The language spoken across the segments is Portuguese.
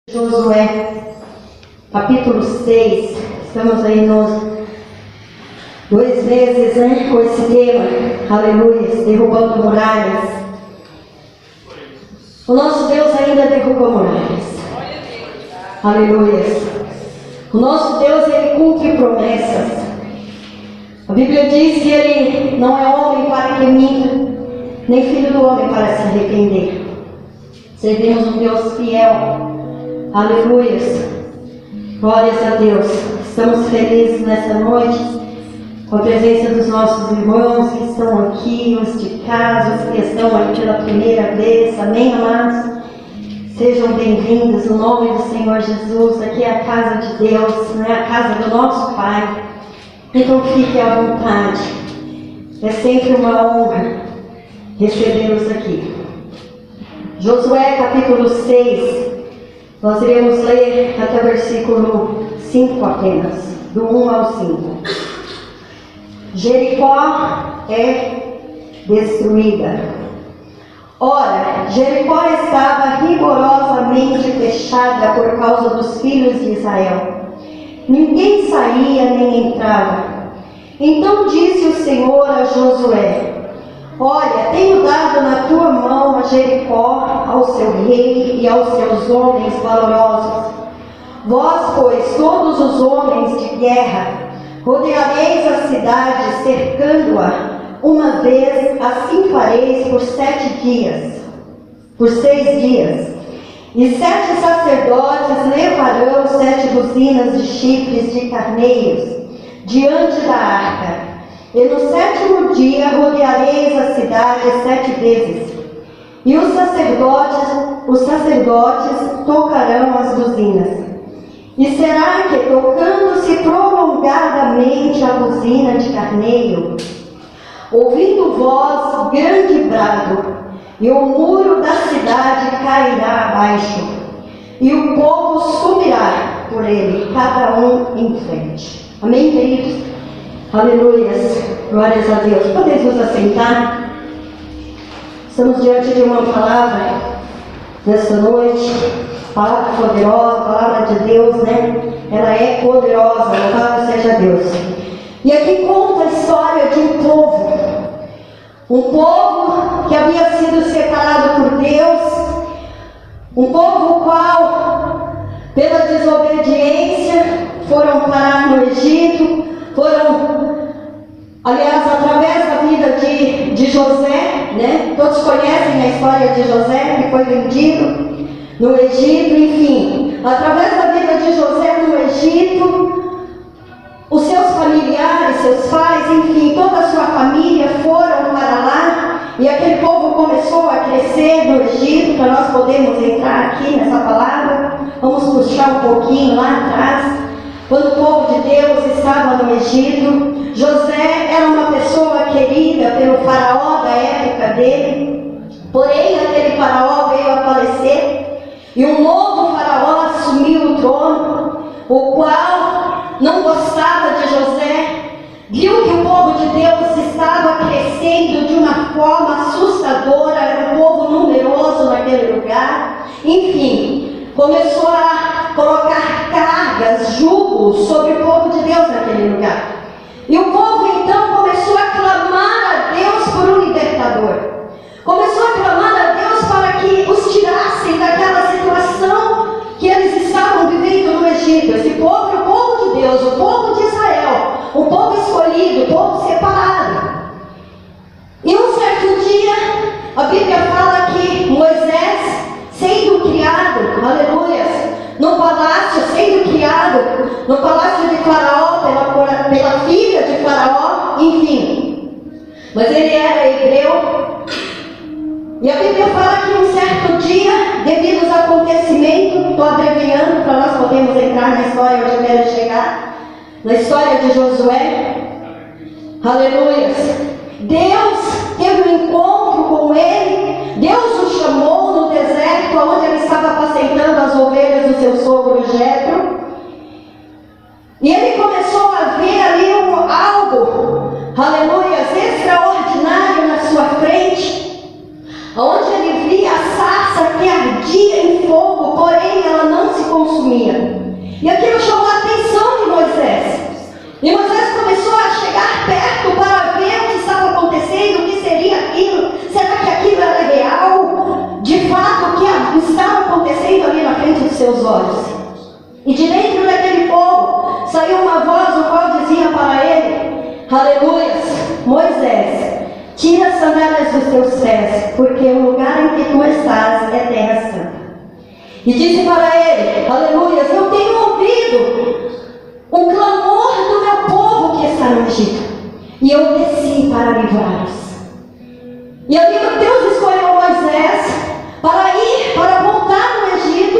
Josué, capítulo 6, estamos aí nos 2 meses, com esse tema, aleluia, derrubando muralhas. O nosso Deus ainda derruba muralhas, aleluia. O nosso Deus, Ele cumpre promessas. A Bíblia diz que Ele não é homem para que minta, nem filho do homem para se arrepender. Servimos um Deus fiel. Aleluias, glórias a Deus. Estamos felizes nessa noite com a presença dos nossos irmãos que estão aqui, os de casa, os que estão aqui pela primeira vez. Amém, amados? Sejam bem-vindos no nome do Senhor Jesus. Aqui é a casa de Deus, a casa do nosso Pai. Então fique à vontade. É sempre uma honra recebê-los aqui. Josué capítulo 6. Nós iremos ler até o versículo 5 apenas, do 1 ao 5. Jericó é destruída. Ora, Jericó estava rigorosamente fechada por causa dos filhos de Israel. Ninguém saía nem entrava. Então disse o Senhor a Josué: Olha, tenho dado na tua mão a Jericó, ao seu rei e aos seus homens valorosos. Vós, pois, todos os homens de guerra, rodeareis a cidade, cercando-a. Uma vez, assim fareis por 7 dias, por 6 dias. E 7 sacerdotes levarão 7 buzinas de chifres de carneiros diante da arca. E no 7º dia rodeareis a cidade 7 vezes. E os sacerdotes tocarão as buzinas. E será que, tocando-se prolongadamente a buzina de carneiro, ouvindo voz, grande brado, e o muro da cidade cairá abaixo, e o povo subirá por ele, cada um em frente. Amém, queridos? Aleluias, glórias a Deus. Podemos nos assentar? Estamos diante de uma palavra nesta noite, palavra poderosa, palavra de Deus, Ela é poderosa, louvado seja Deus. E aqui conta a história de um povo que havia sido separado por Deus, um povo qual, pela desobediência, foram parar no Egito. Aliás, através da vida de José, Todos conhecem a história de José, que foi vendido no Egito, enfim. Através da vida de José no Egito, os seus familiares, seus pais, enfim, toda a sua família foram para lá. E aquele povo começou a crescer no Egito, para nós podermos entrar aqui nessa palavra. Vamos puxar um pouquinho lá atrás. Quando o povo de Deus estava no Egito, José era uma pessoa querida pelo faraó da época dele. Porém, aquele faraó veio a falecer e um novo faraó assumiu o trono, o qual não gostava de José, viu que o povo de Deus estava crescendo de uma forma assustadora, era um povo numeroso naquele lugar. Enfim, começou a colocar cargas, jugos sobre o povo de Deus naquele lugar. E o povo então começou a clamar a Deus por um libertador. Começou a clamar a Deus para que os tirassem daquela situação que eles estavam vivendo no Egito. Esse povo é o povo de Deus, o povo de Israel, o povo escolhido, o povo separado. E um certo dia, a Bíblia fala que Moisés, sendo criado, aleluias, no palácio, sendo criado no palácio de Faraó, pela filha de Faraó, enfim. Mas ele era hebreu. E a Bíblia fala que um certo dia, devido aos acontecimentos, estou abreviando para nós podermos entrar na história onde eu quero chegar, na história de Josué. Aleluia. Deus teve um encontro com ele. Deus o chamou no deserto, onde ele estava apacentando as ovelhas do seu sogro Jetro. E ele começou a ver ali algo, aleluia, extraordinário na sua frente, onde ele via a sarça que ardia em fogo, porém ela não se E aquilo chamou a atenção de Moisés. E Moisés começou a chegar perto para ver o que estava acontecendo, o que seria aquilo. Será que aquilo era real? De fato, o que estava acontecendo ali na frente dos seus olhos. E de dentro daquele povo saiu uma voz, o qual dizia para ele: aleluias, Moisés, tira as sandálias dos teus pés, porque o lugar em que tu estás é terra santa. E disse para ele: aleluias, eu tenho ouvido o clamor do meu povo que está no Egito, e eu desci para livrá-los. E ali Deus escolheu Moisés para voltar no Egito,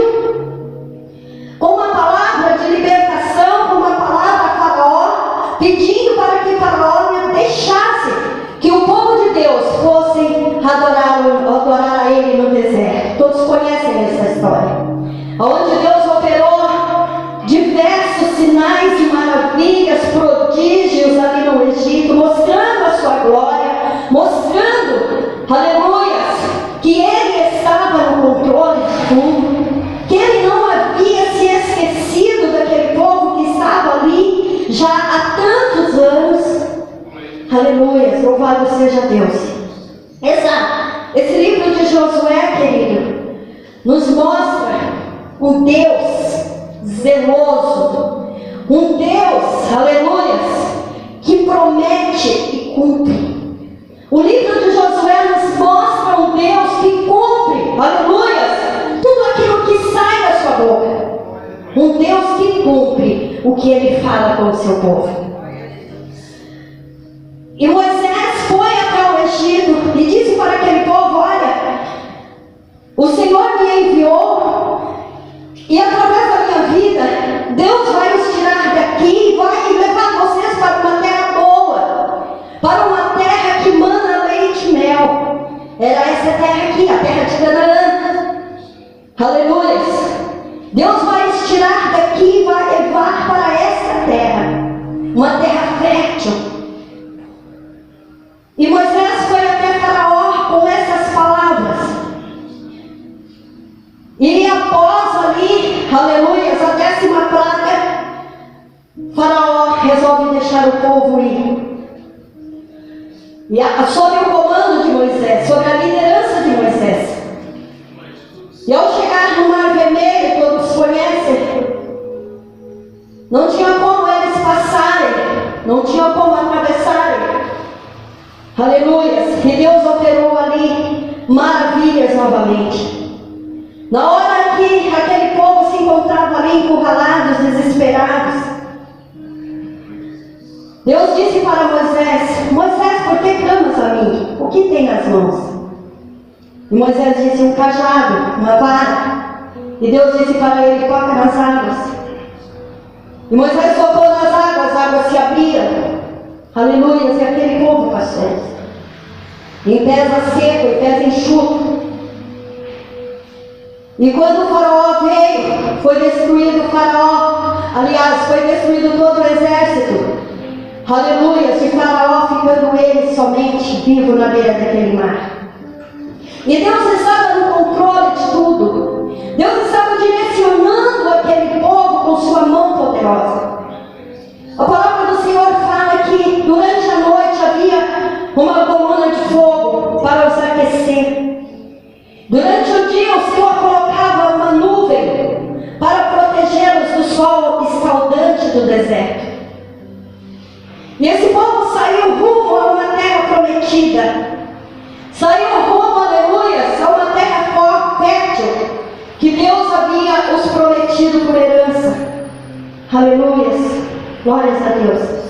com uma palavra de libertação, com uma palavra a Faraó, pedindo para que Faraó deixasse que o povo de Deus fosse adorar a ele no deserto. Todos conhecem essa história, onde Deus operou diversos sinais e maravilhas, prodígios ali no Egito, mostrando a sua glória, mostrando, aleluias, que ele estava no controle de tudo, que ele não havia se esquecido daquele povo que estava ali já há tantos anos. Aleluias, louvado seja Deus. Esse livro de Josué, querido, nos mostra um Deus zeloso, um Deus, aleluias, que promete e cumpre. O livro de Josué nos mostra um Deus que cumpre, aleluias, tudo aquilo que sai da sua boca. Um Deus que cumpre o que ele fala com o seu povo. E Moisés foi até o Egito e disse para aquele povo: olha, o Senhor me enviou, e através da minha vida, Deus vai os tirar daqui e vai levar vocês para uma terra boa, para uma terra que mana leite e mel. Era essa terra aqui, a terra de Canaã. Aleluias. Deus vai os tirar daqui e vai levar para essa terra, uma terra fértil. E Moisés foi até Faraó com essas palavras. E após ali, aleluias, a 10ª praga, Faraó resolve deixar o povo ir. E sob o comando de Moisés, sob a liderança de Moisés. E ao chegar no Mar Vermelho, todos conhecem, não tinha como eles passarem, não tinha como atravessarem. Aleluias. E Deus operou ali maravilhas novamente. Na hora que aquele povo se encontrava ali encurralados, desesperados, Deus disse para Moisés: Moisés, por que clamas a mim? O que tem nas mãos? E Moisés disse: um cajado, uma vara. E Deus disse para ele: toca nas águas. E Moisés tocou nas águas, as águas se abriram. Aleluia, e aquele povo passou. Em pés a seco, em pés enxuto. E quando o Faraó veio, foi destruído o Faraó. Aliás, foi destruído todo o exército. Aleluia, e Faraó ficando ele somente vivo na beira daquele mar. E Deus estava no controle de tudo. Deus estava direcionando aquele povo com sua mão poderosa. A palavra do Senhor fala que durante a noite havia uma coluna de fogo para os aquecer. Durante o dia o Senhor colocava uma nuvem para protegê-los do sol escaldante do deserto. E esse povo saiu rumo a uma terra prometida. Saiu rumo, aleluia, a uma terra fértil que Deus havia os prometido por herança. Aleluia, glórias a Deus.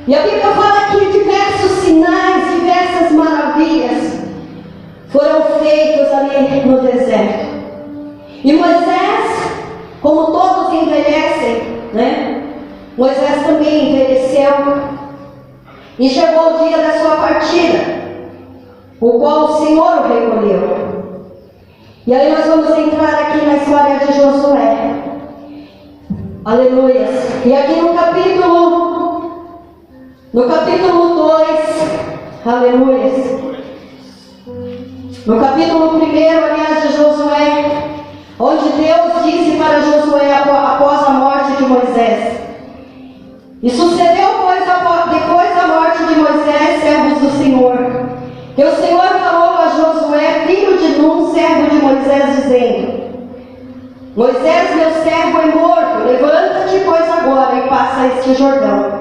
E a Bíblia fala que diversos sinais, diversas maravilhas foram feitos ali no deserto. E Moisés, como todos envelhecem, né? Moisés também envelheceu. E chegou o dia da sua partida, o qual o Senhor o recolheu. E aí nós vamos entrar aqui na história de Josué. Aleluia. E aqui no capítulo 2, aleluia. No capítulo 1, aliás, de Josué, onde Deus disse para Josué, após E sucedeu, pois, depois da morte de Moisés, servos do Senhor, que o Senhor falou a Josué, filho de Nun, servo de Moisés, dizendo: Moisés, meu servo, é morto. Levanta-te, pois, agora e passa este Jordão,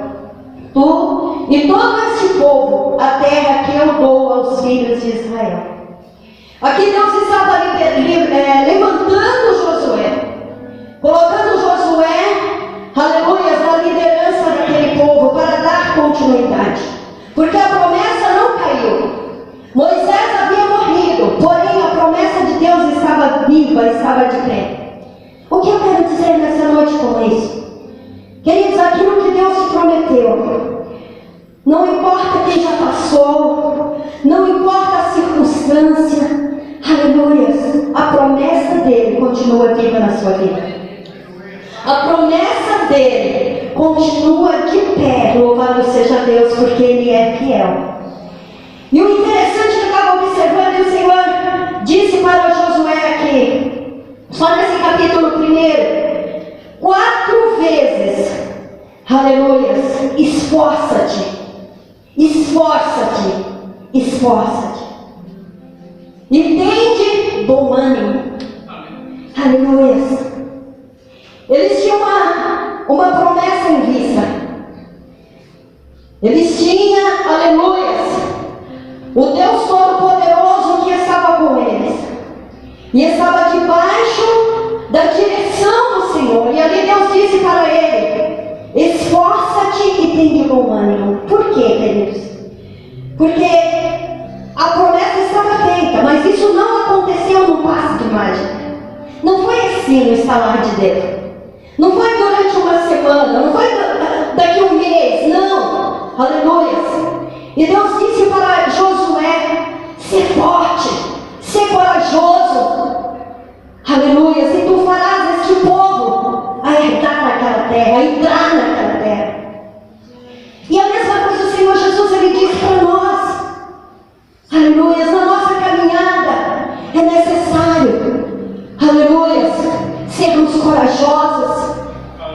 tu e todo este povo, a terra que eu dou aos filhos de Israel. Aqui Deus estava levantando Josué, colocando Josué, aleluia, na liderança daquele povo para dar continuidade, porque a promessa não caiu. Moisés havia morrido, porém a promessa de Deus estava viva, estava de pé. O que eu quero dizer nessa noite com isso? Queridos, aquilo que Deus te prometeu, não importa quem já passou, não importa a circunstância, aleluia, a promessa dele continua viva na sua vida. A promessa dele continua de pé, louvado seja Deus, porque ele é fiel. E o interessante que eu estava observando, e o Senhor disse para Josué aqui, só nesse capítulo 1, 4 vezes, aleluia, esforça-te, esforça-te, esforça-te. Entende? Bom ânimo. Aleluia. Eles tinham uma promessa em vista. Eles tinham, aleluia, o Deus Todo-Poderoso que estava com eles. E estava debaixo da direção do Senhor. E ali Deus disse para ele: esforça-te e tem de bom ânimo. Por quê, queridos? Porque a promessa estava feita, mas isso não aconteceu num passe de mágica. Não foi assim no estalar de Deus. Não foi durante uma semana, não foi daqui a um mês, não. Aleluia. E Deus disse para Josué: ser forte, ser corajoso. Aleluia. E tu farás este povo a herdar naquela terra, a entrar naquela terra. E a mesma coisa o Senhor Jesus, ele diz para nós. Aleluia. Na nossa caminhada é necessário, aleluia, sermos corajosos,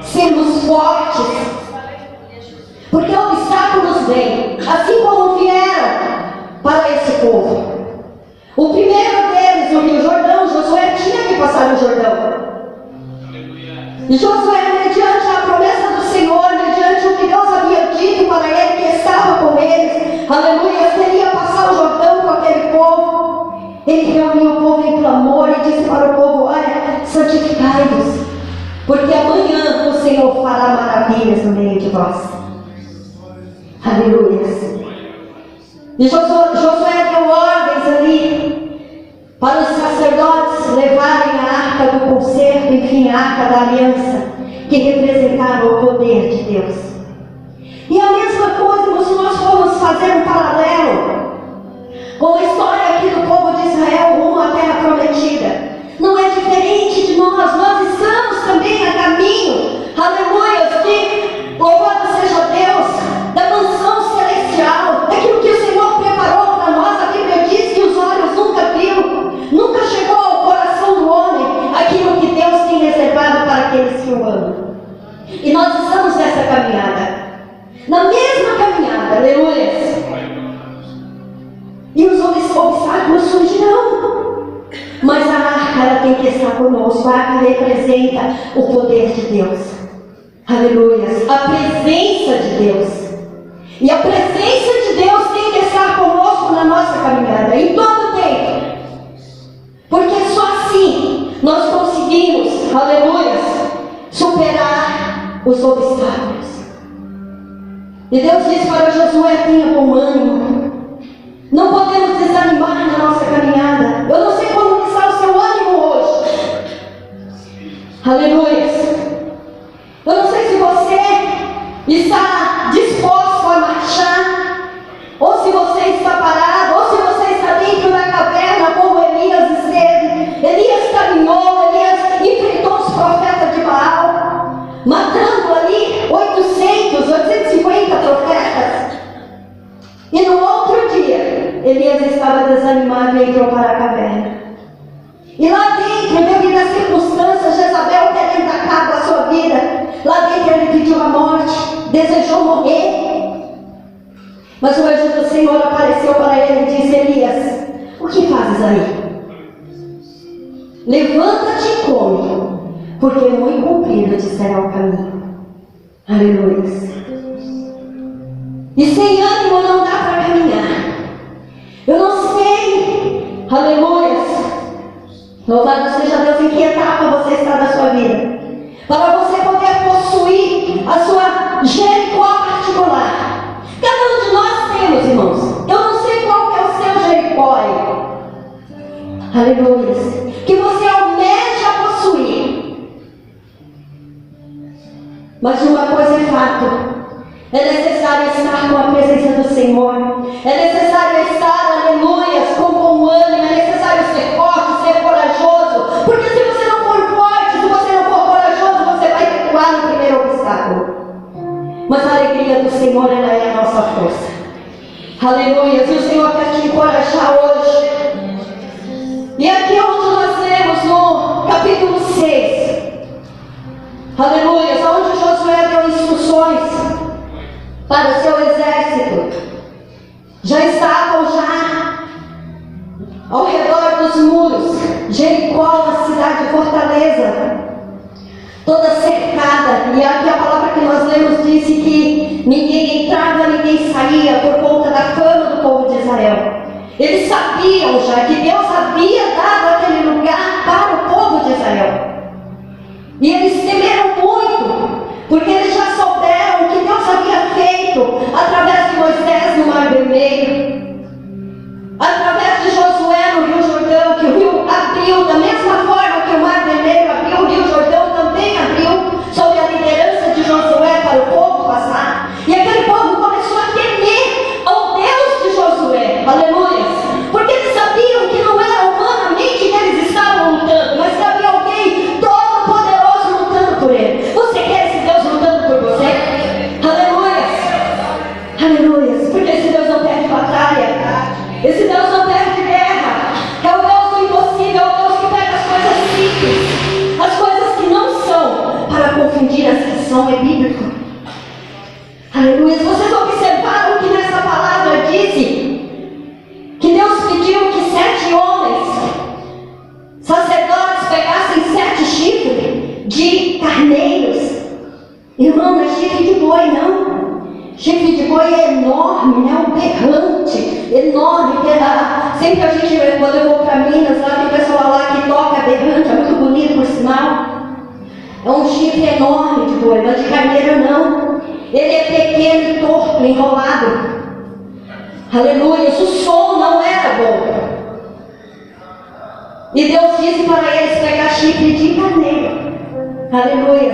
sermos fortes, porque obstáculos vêm, assim como vieram para esse povo. O primeiro deles, o Rio Jordão, Josué tinha que passar o Jordão. E Josué, mediante a promessa do Senhor, mediante o que Deus havia dito para ele, que estava com eles, aleluia, seria passar o Jordão com aquele povo. Ele reuniu o povo em clamor e disse para o povo: olha, santificai-vos, porque amanhã o Senhor fará maravilhas no meio de vós. Aleluia. E Josué deu ordens ali para os sacerdotes levarem a arca do concerto, enfim, a arca da aliança, que representava o poder de Deus. E a mesma coisa, se nós formos fazer um paralelo com a história aqui do povo de Israel rumo à terra prometida, não é diferente de nós. Nós estamos também a caminho, aleluia, de, louvado seja Deus, da mansão celestial, daquilo que o Senhor preparou para nós. A Bíblia diz que os olhos nunca viram, nunca chegou ao coração do homem aquilo que Deus tem reservado para aqueles que o amam. E nós estamos nessa caminhada, na mesma caminhada, aleluia. E os obstáculos surgirão, mas a arca, ela tem que estar conosco. A arca representa o poder de Deus, aleluia, a presença de Deus. E a presença de Deus tem que estar conosco na nossa caminhada, em todo o tempo, porque só assim nós conseguimos, aleluia, superar os obstáculos. E Deus diz para Josué: tenha bom ânimo. Não podemos desanimar na nossa caminhada. Eu não sei como está o seu ânimo hoje. Aleluia. Eu não sei se você está disposto a marchar, ou se você está parado, ou se você está dentro da caverna como Elias esteve. Elias caminhou, Elias enfrentou os profetas de Baal, matando ali 850 profetas. E no outro dia, Elias estava desanimado e entrou para a caverna. E lá dentro, devido às circunstâncias, Jezabel querendo acabar com a sua vida, lá dentro ele pediu a morte, desejou Mas o anjo do Senhor apareceu para ele e disse: Elias, o que fazes aí? Levanta-te e come, porque muito comprido te será o caminho. Aleluia. E sem ânimo não dá para caminhar. Eu não sei, aleluia, louvado seja Deus, em que etapa você está da sua vida, para você poder possuir a sua Jericó particular. Cada um de nós temos, irmãos. Eu não sei qual que é o seu Jericó aí. Aleluia. Que você almeja possuir. Mas uma coisa é fato. É necessário estar com a presença do Senhor. É necessário estar, aleluia, com bom ânimo. É necessário ser forte, ser corajoso. Porque se você não for forte, se você não for corajoso, você vai recuar no primeiro obstáculo. Mas a alegria do Senhor, ela é a nossa força. Aleluia. E o Senhor quer te encorajar hoje. E aqui onde nós lemos no capítulo 6. Aleluia. Onde Josué deu instruções para o seu exército. Já estavam ao redor dos muros. Jericó, a cidade fortaleza, toda cercada. E aqui a palavra que nós lemos disse que ninguém entrava, ninguém saía, por conta da fama do povo de Israel. Eles sabiam já que Deus havia dado aquele lugar para o povo de Israel. E eles temeram muito, porque eles já souberam o que Deus havia feito através de Moisés no Mar Vermelho, através de Josué no Rio Jordão, que o rio abriu, da mesma forma que o Mar Vermelho abriu, o Rio Jordão também abriu, sob a liderança de Josué, para o povo passar. E aquele povo começou a temer ao Deus de Josué, aleluia, porque eles sabiam que não era humanamente que eles estavam lutando, mas que havia alguém todo-poderoso lutando por ele. Você quer esse Deus lutando por você? Aleluia, aleluia, porque esse Deus não perde batalha, esse Deus não perde guerra, é o Deus do impossível, é o Deus que pega as coisas simples, as coisas que não são, para confundir as que são, é bíblico. Aleluia. Vocês observaram que nessa palavra disse que Deus pediu que 7 homens, sacerdotes, pegassem 7 chifres de carneiros. Irmão, não é chifre de boi, não. Chifre de boi é enorme, né? Um berrante enorme. Sempre a gente, quando eu vou para Minas, lá tem pessoal lá que toca berrante, é muito bonito por sinal. É um chifre enorme de boi, mas de carneiro não. Ele é pequeno e torto, enrolado. Aleluia. O som não era bom. E Deus disse para eles pegar chifre de carneiro. Aleluia.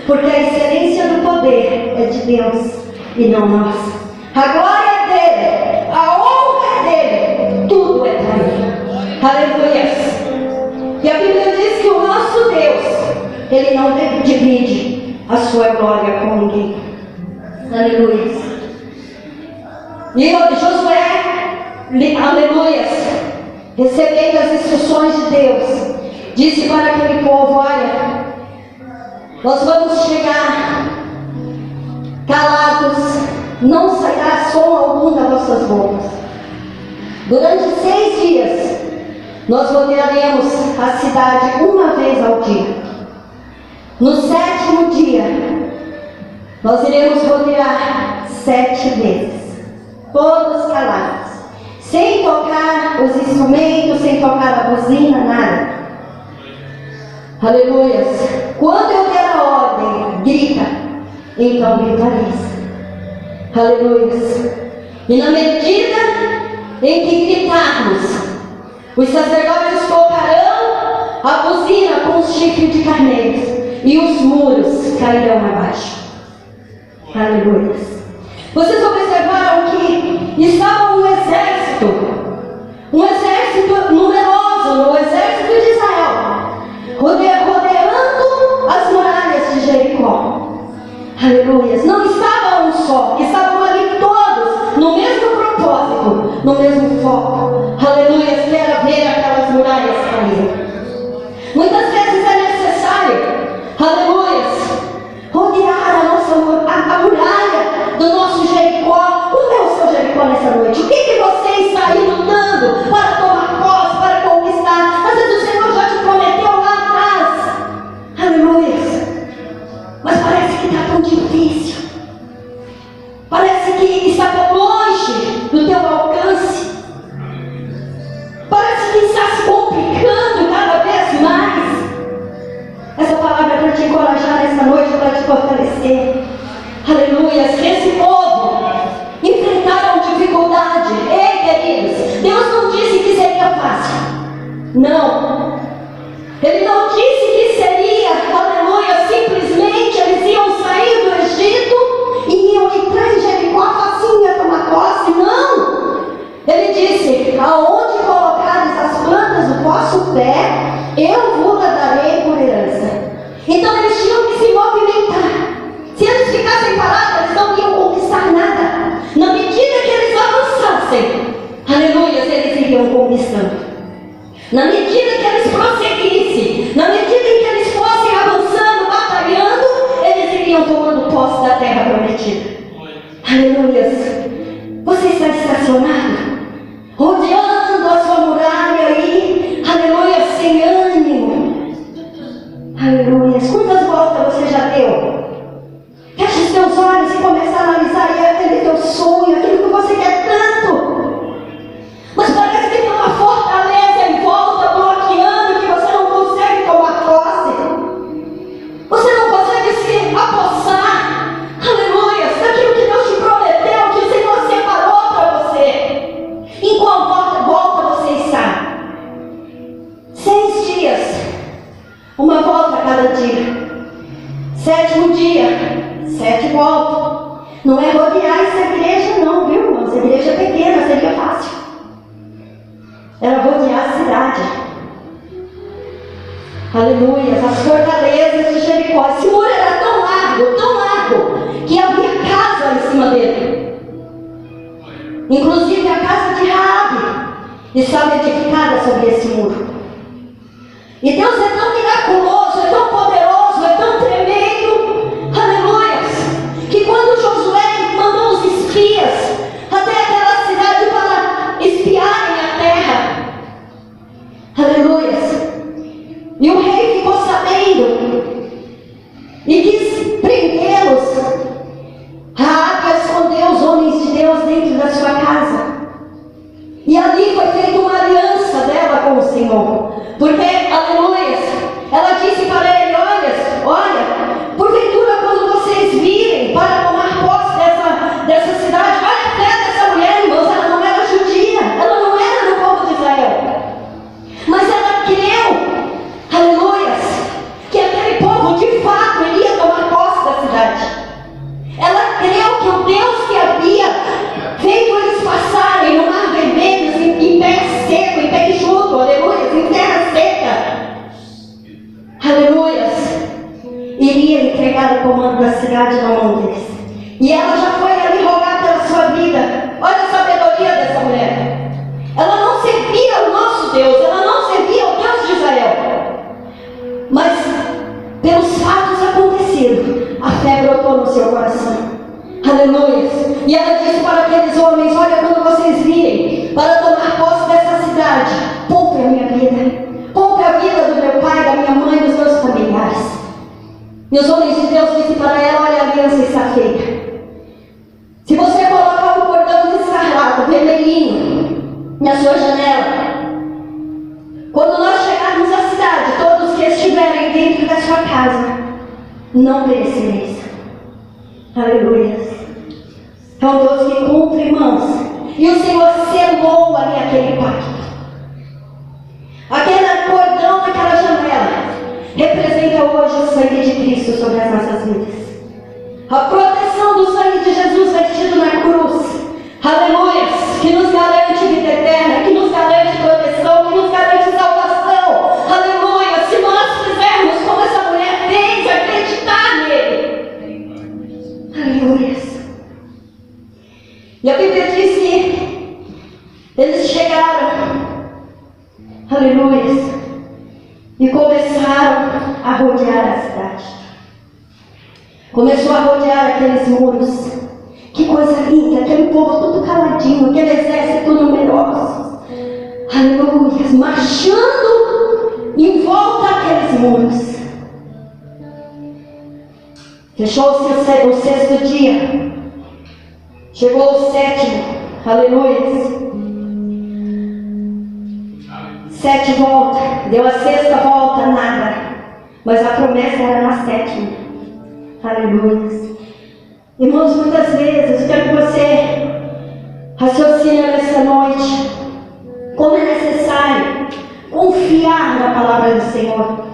Porque a excelência do poder é de Deus e não nossa. A glória é dele, a honra é dele, tudo é para ele. Aleluia. E a Bíblia diz que o nosso Deus, ele não divide a sua glória com ninguém. Aleluia. E Josué, aleluia, recebendo as instruções de Deus, disse para aquele povo: olha, nós vamos chegar calados, não sairá som algum das nossas bocas. Durante 6 dias, nós rodearemos a cidade uma vez ao dia. No 7º dia, nós iremos rodear 7 vezes, todos calados, sem tocar os instrumentos, sem tocar a buzina, nada. Aleluia. Quando eu der a ordem, grita, então gritareis. Aleluia. E na medida em que gritarmos, os sacerdotes tocarão a buzina com os chifres de carneiros e os muros cairão abaixo. Aleluia. Vocês observaram que estava um exército numeroso, no exército de Israel, rodeando as muralhas de Jericó. Aleluia. Não estavam um só, estavam ali todos no mesmo propósito, no mesmo foco. Aleluia. Que era ver aquelas muralhas caírem. Muitas vezes é necessário, aleluia, rodear a muralha do nosso Jericó. Qual é o seu Jericó? encorajar nessa noite, para te fortalecer. Aleluia. Que esse povo enfrentaram dificuldade. Ei, queridos, Deus não disse que seria fácil. Não. Ele não disse que seria, aleluia, simplesmente eles iam sair do Egito e iam entrar em Jericó facinho, ia tomar posse. Não. Ele disse: aonde colocares as plantas do vosso pé, eu vos darei por herança. Então eles tinham que se movimentar. Se eles ficassem parados, eles não iam conquistar nada. Na medida que eles avançassem, aleluia, eles iriam conquistando. Na medida que eles prosseguissem, na medida em que eles fossem avançando, batalhando, eles iriam tomando posse da terra prometida. Aleluia. Você está estacionado, rodeando a sua muralha aí, aleluia, sem ânimo. Aleluia. Quantas voltas você já deu? Feche os teus olhos e comece a analisar aí aquele teu sonho, aquilo que você quer tanto. Mas parece que tem uma fortaleza em volta, bloqueando, que você não consegue tomar posse. Você não consegue se apossar, aleluia, daquilo que Deus te prometeu, que o Senhor separou para você. Em qual volta você está? 6 dias, uma volta a cada dia. 7º dia, 7 voltas. Não é rodear essa igreja não, viu, irmãos? Essa igreja é pequena, seria fácil. Era rodear a cidade. Aleluia. As fortalezas de Jericó. Esse muro era tão largo, que havia casa em cima dele. Inclusive a casa de Raabe estava edificada sobre esse muro. E Deus é tão miraculoso, é tão poderoso, é tão tremendo, aleluia, que quando Josué mandou os espias até aquela cidade para espiarem a terra, aleluia, e o rei ficou sabendo e quis prendê-los, Raabe escondeu os homens de Deus dentro da sua casa. E ali foi feita uma aliança dela com o Senhor. Porque, aleluia, ela disse para ele: olha, porventura quando vocês virem para tomar posse dessa cidade, olha a fé dessa mulher, irmãos, ela não era judia, ela não era do povo de Israel. Mas ela creu, aleluia, que aquele povo de fato iria tomar posse da cidade. Ela creu que o Deus que havia feito eles passarem no Mar Vermelho, em pé seco, em pé enxuto, aleluia, em terra seca, aleluia, iria entregar o comando da cidade na mão deles. E ela já foi ali rogar pela sua vida. Olha a sabedoria dessa mulher. Ela não servia ao nosso Deus, ela não servia ao Deus de Israel. Mas, pelos fatos acontecidos, a fé brotou no seu coração. Aleluia. E ela disse para aqueles homens: olha, quando vocês virem para tomar posse dessa cidade, poupe a minha vida, poupe a vida do meu pai, da minha mãe, dos meus familiares. E os homens de Deus disseram para ela: olha, a aliança está feita. Se você colocar um cordão de escarlate, vermelhinho, na sua janela, quando nós chegarmos à cidade, todos que estiverem dentro da sua casa não perecereis. Aleluia. É um Deus que cumpre, irmãos. E o Senhor selou ali aquele pacto. Aquele cordão daquela janela representa hoje o sangue de Cristo sobre as nossas vidas. A proteção do sangue de Jesus vestido na cruz. Aleluia. Que nos garante vida eterna, que nos garante proteção, que nos garante salvação. Aleluia. Se nós fizermos como essa mulher fez, acreditar nele. Aleluia. E a Bíblia diz que eles chegaram, aleluia, e começaram a rodear a cidade. Começou a rodear aqueles muros. Que coisa linda, aquele povo todo caladinho, aquele exército numeroso. Aleluia, marchando em volta àqueles muros. Fechou-se o 6º dia. Chegou o 7º, aleluia. 7 voltas, deu a 6ª volta, nada. Mas a promessa era na 7ª. Aleluia. Irmãos, muitas vezes eu quero que você raciocine nessa noite como é necessário confiar na palavra do Senhor.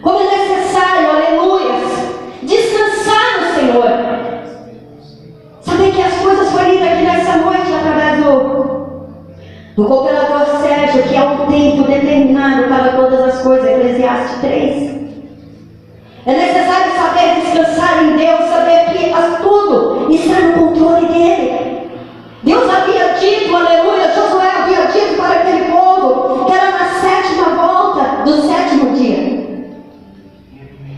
Como é necessário, aleluia, descansar no Senhor. Saber que as coisas foram lidas aqui nessa noite através do cooperador Sérgio, que é um tempo determinado para todas as coisas, Eclesiastes 3. É necessário saber descansar em Deus, saber que tudo está no controle dele. Deus havia dito, aleluia, Josué havia dito para aquele povo que era na 7ª volta do 7º dia.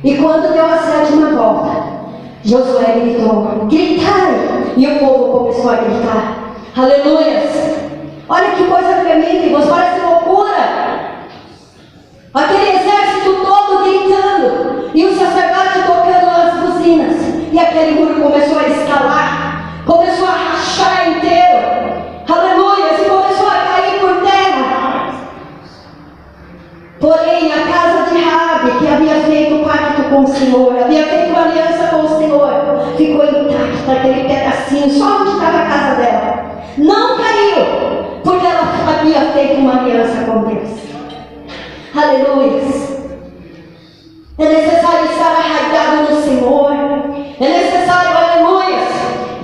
E quando deu a 7ª volta, Josué gritou, gritai! E o povo começou a gritar, aleluia! Olha que coisa tremenda, irmãos, parece loucura. Aquele exército todo gritando, e o sacerdote tocando as buzinas, e aquele muro começou a escalar, começou a rachar inteiro, aleluia, e começou a cair por terra. Porém, a casa de Rabi, que havia feito pacto com o Senhor, havia feito aliança com o Senhor, ficou intacta, aquele pedacinho, só onde estava a casa dela. Não caiu, porque ela havia feito uma aliança com Deus. Aleluia. É necessário estar arraigado no Senhor. É necessário, aleluia,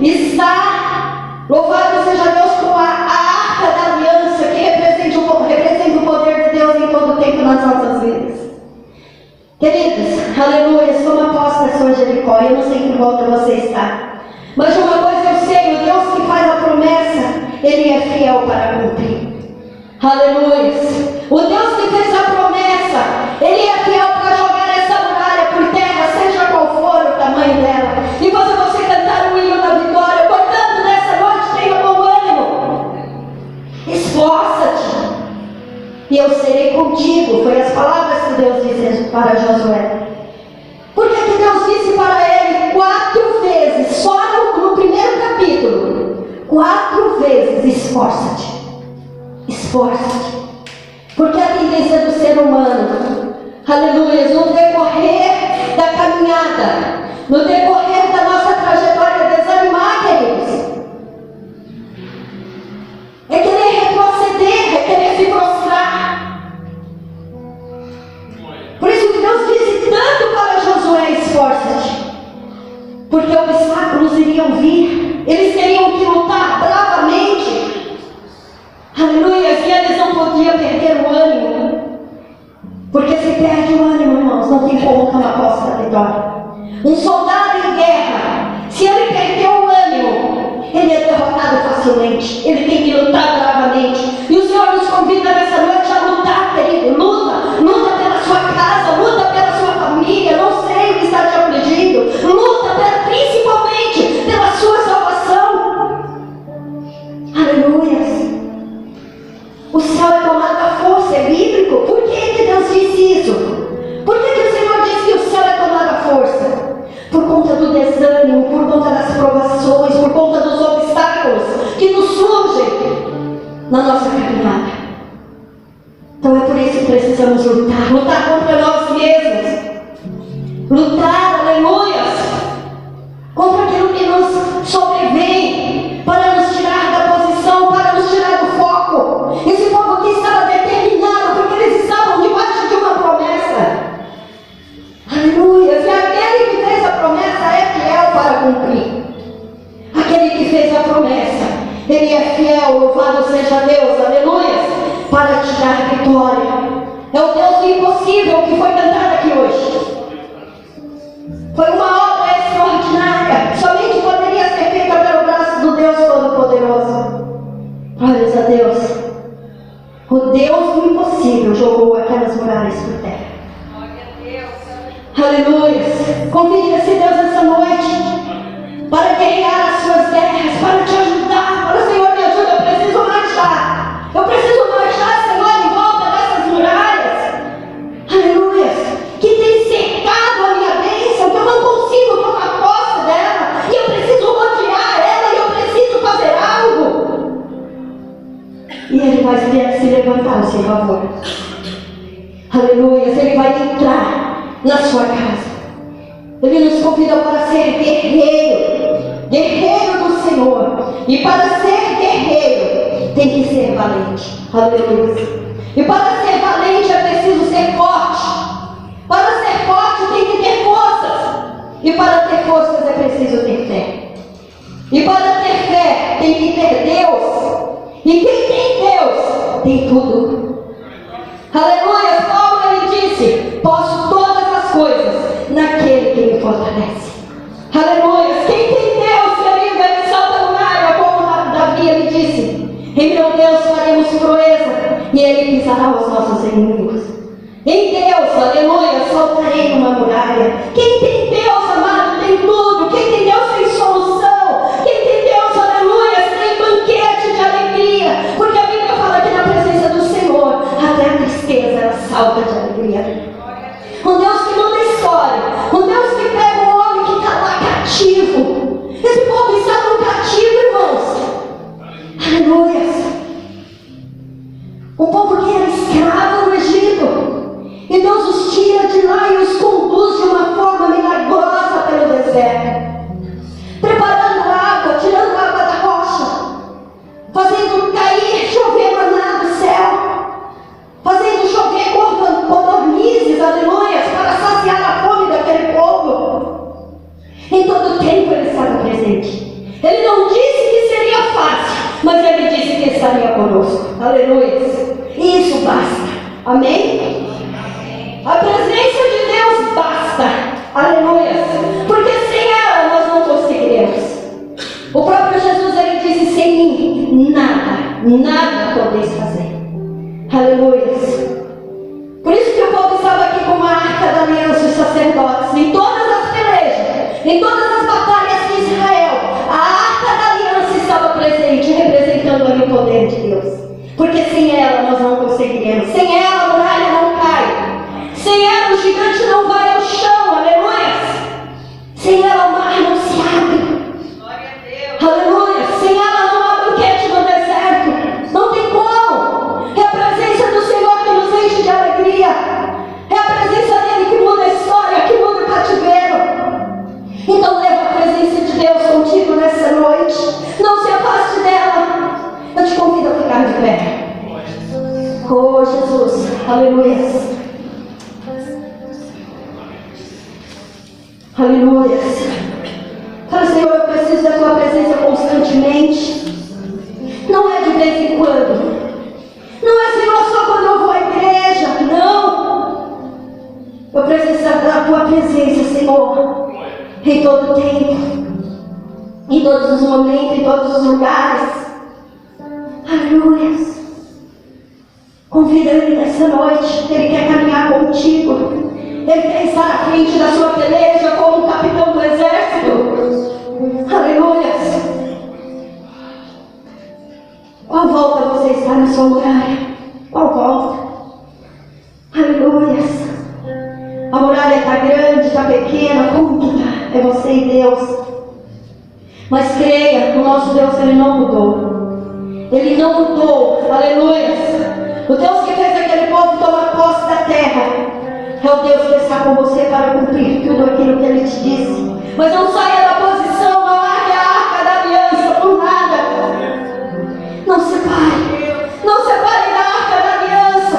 estar, louvado seja Deus, com a arca da aliança, que representa o poder de Deus em todo o tempo nas nossas vidas. Queridos, aleluia, toma posse da sua Jericó. Eu não sei em que volta você está, mas de uma coisa eu sei, o Deus que faz a promessa, Ele é fiel para cumprir. Aleluia. O Deus que fez a promessa, Ele é fiel para jogar essa muralha por terra, seja qual for o tamanho dela, e fazer você cantar o hino da vitória. Portanto, nessa noite, tenha bom ânimo, esforça-te, e eu serei contigo. Foi as palavras que Deus disse para Josué. Por que Deus disse para ele 4 vezes, só no primeiro capítulo, 4 vezes, esforça-te. Esforça-te, porque a tendência do ser humano, aleluia, no decorrer da caminhada, no decorrer da nossa trajetória, é desanimar, queridos, é querer retroceder, é querer se prostrar. Por isso que Deus disse tanto para Josué: esforça-te, porque obstáculos iriam vir, eles teriam que lutar bravamente. Aleluia, e eles não podiam perder o ânimo, porque se perde o ânimo, irmãos, não tem como tomar posse da vitória. Um soldado em guerra, se ele perdeu o ânimo, ele é derrotado facilmente, ele tem que lutar bravamente. E o Senhor nos convida nessa noite a lutar, querido. Luta pela sua casa, luta pela sua família, não sei o que está te afligindo, luta principalmente pela sua salvação. Aleluia. O céu é tomado à força, é bíblico. Por que Deus disse isso? Por que o Senhor disse que o céu é tomado à força? Por conta do desânimo, por conta das provações, por conta dos obstáculos que nos surgem na nossa caminhada. Então é por isso que precisamos lutar contra nós mesmos, lutar, aleluia, contra aquilo que nos sobrevém, para nos tirar da posição, para nos tirar do foco. Esse povo aqui estava determinado, porque eles estavam debaixo de uma promessa. Aleluia. E aquele que fez a promessa é fiel para cumprir. Aquele que fez a promessa, Ele é fiel, louvado seja Deus, aleluia, para te dar vitória. É o Deus do impossível que foi cantado aqui hoje. Foi uma obra extraordinária, somente poderia ser feita pelo braço do Deus Todo-Poderoso. Glórias a Deus. O Deus do impossível jogou aquelas muralhas por terra. Aleluia. Convide esse Deus essa noite para guerrear as suas guerras, para te ajudar. Para o Senhor, me ajuda, eu preciso marchar. Eu preciso marchar, Senhor, em volta dessas muralhas. Aleluia. Que tem cercado a minha bênção, que eu não consigo tomar posse dela. E eu preciso rodear ela, e eu preciso fazer algo. E Ele vai se levantar ao seu favor. Aleluia. Ele vai entrar na sua casa. Ele nos convida para ser guerreiro, guerreiro do Senhor. E para ser guerreiro, tem que ser valente. Aleluia. E para ser valente é preciso ser forte. Para ser forte tem que ter forças. E para ter forças é preciso ter fé. E para ter fé tem que ter Deus. E quem tem Deus tem tudo. Aleluia. Paulo ele disse: posso todas as coisas naquele que me fortalece. Aleluia. Quem tem Deus, querido, ele salta no ar, como Davi ele disse: em meu Deus faremos proeza, e ele pisará os nossos inimigos. Em Deus, aleluia, saltarei numa muralha. Quem tem Deus, amado, tem tudo. Quem tem Deus tem solução. Quem tem Deus, aleluia, tem banquete de alegria. Porque a Bíblia fala que na presença do Senhor até a tristeza ela salta de alegria. Um Deus que muda a história. Um Deus que pega o homem que está lá cativo. Esse povo está no cativo, irmãos. Aleluia. O povo que era escravo no Egito. E Deus os tira de lá e os conduz de uma forma milagrosa pelo deserto. Preparando água, tirando água da rocha. Fazendo cair, chover maná do céu. Fazendo chover codornizes, aleluia, para saciar a fome daquele povo. Em todo tempo ele estava presente. Ele não disse que seria fácil, mas ele disse que estaria conosco. Aleluia. E isso basta. Amém? A presença de Deus basta. Aleluia. Porque sem ela nós não conseguiremos. O próprio Jesus ele disse: sem mim nada podeis fazer. Aleluia. Por isso que o povo estava aqui com uma arca da aliança, os sacerdotes, em todas as pelejas, em todas as batalhas de Israel, a arca da aliança estava presente, representando ali o poder de Deus. Porque sem ela nós não conseguiremos. Sem ela a muralha não cai. Sem ela o gigante não vai ao chão. Aleluia. Sem ela o mar não se abre. Glória a Deus. Aleluia. Sem ela não há banquete no deserto. Não tem como. É a presença do Senhor que nos enche de alegria. É a presença dele que muda a história, que muda o cativeiro. Então leva a presença de Deus contigo nessa noite. Não se afaste dela. Eu te convido a ficar de pé. Oh Jesus. Aleluia. Aleluia. Fala: Senhor, eu preciso da tua presença constantemente. Não é de vez em quando. Não é, Senhor, só quando eu vou à igreja. Não. Eu preciso da tua presença, Senhor, em todo tempo, em todos os momentos, em todos os lugares. Aleluia. Convida ele nessa noite. Ele quer caminhar contigo. Ele quer estar à frente da sua peleja como um capitão do exército. Aleluia. Qual volta você está na sua muralha? Qual volta? Aleluia. A muralha está grande, está pequena, como que está? É você e Deus. Mas creia, o nosso Deus, ele não mudou. Ele não mudou. Aleluia. O Deus que fez aquele povo tomar posse da terra é o Deus que está com você para cumprir tudo aquilo que Ele te disse. Mas não saia da posição, não largue a arca da aliança por nada. Não separe. Não separe da arca da aliança.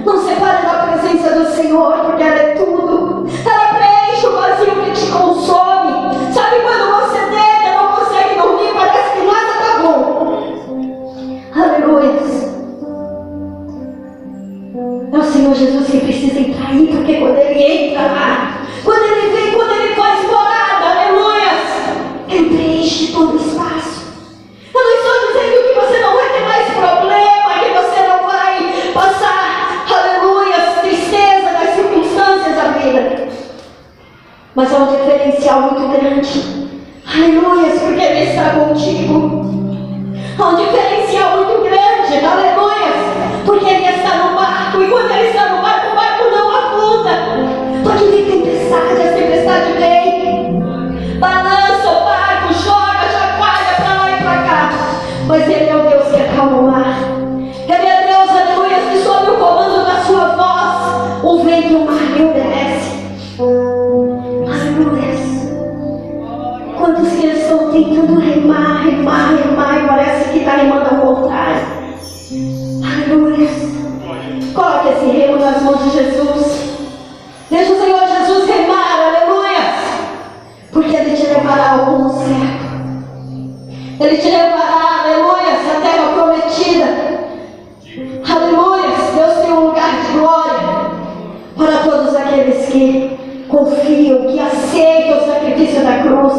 Não separe da presença do Senhor, porque ela é tudo. Ela preenche o vazio que te consome. Sabe quando você deita, não consegue dormir, parece que nada está bom. Aleluia. É o Senhor Jesus que precisa entrar aí, porque quando Ele entra lá, quando Ele vem, quando Ele faz morada, aleluia, Ele preenche todo o espaço. Eu não estou dizendo que você não vai ter mais problema, que você não vai passar, aleluia, tristeza nas circunstâncias da vida. Mas há um diferencial muito grande, aleluia, porque Ele está contigo. Há um diferencial muito grande, aleluia, porque Ele está no barco, e quando Ele está no barco, o barco não afunda. Pode vir tempestade, a tempestade vem, balança o barco, joga, chacoalha para lá e para cá, mas Ele é o Deus que acalma o mar. Ele é Deus, aleluia, que sob o comando da sua voz, o vento e o mar lhe obedecem. Quantos que estão tentando remar, remar, remar, e parece que está remando ao contrário. Aleluia. Coloque esse remo nas mãos de Jesus. Deixa o Senhor Jesus remar, aleluia. Porque Ele te levará ao rumo certo. Ele te levará, aleluia, à terra prometida. Aleluia. Deus tem um lugar de glória para todos aqueles que confiam, que aceitam o sacrifício da cruz,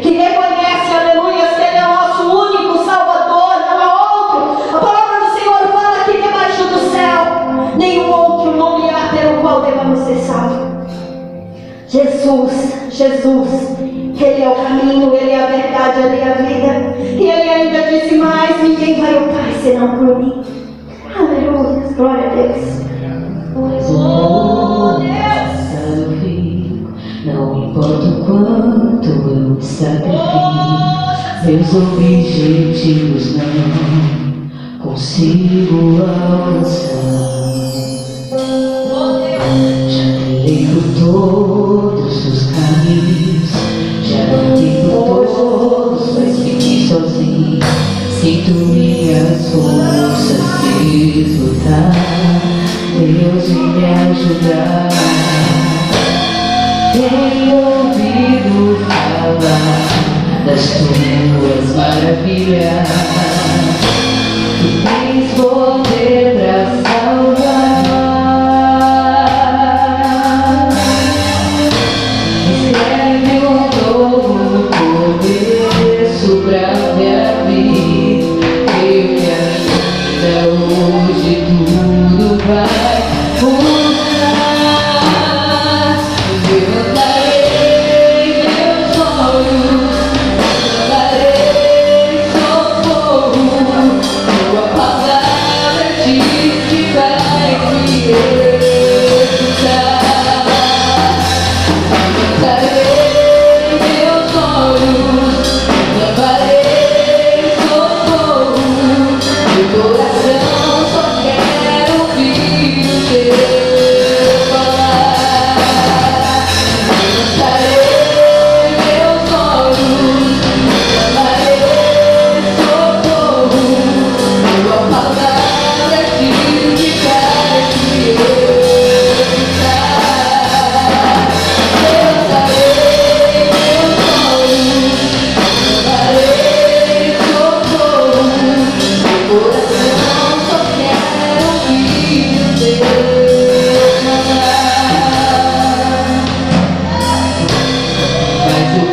que reconhecem, aleluia, que Ele é o nosso único Salvador, não há outro. A palavra do Senhor fala que debaixo do céu nenhum outro nome há pelo qual devamos ser salvos. Jesus, Jesus, Ele é o caminho, Ele é a verdade, Ele é a vida. E Ele ainda disse mais: ninguém vai ao Pai senão por mim. Aleluia, glória a Deus. Oh, Deus, não importa o quanto eu me sacrifico, meus objetivos não consigo alcançar. Já trilhei por todos os caminhos, já lutei por todos, mas fiquei sozinho. Sinto minhas forças deslutar, Deus vem me ajudar. Tenho ouvido falar das tuas maravilhas, que tens poder pra salvar. Escreve um novo começo pra minha vida. Creio que ainda hoje tudo vai mudar. Levantarei meus olhos, levantarei socorro. Tua palavra diz que vai me ajudar. Levantarei meus olhos, levantarei socorro. Meu coração só quer ouvir o teu falar. Levantarei meus olhos, levantarei socorro. Tua palavra diz que vai me ajudar. Levantarei meus olhos, levantarei socorro. Meu coração só quer ouvir o teu falar. Mas o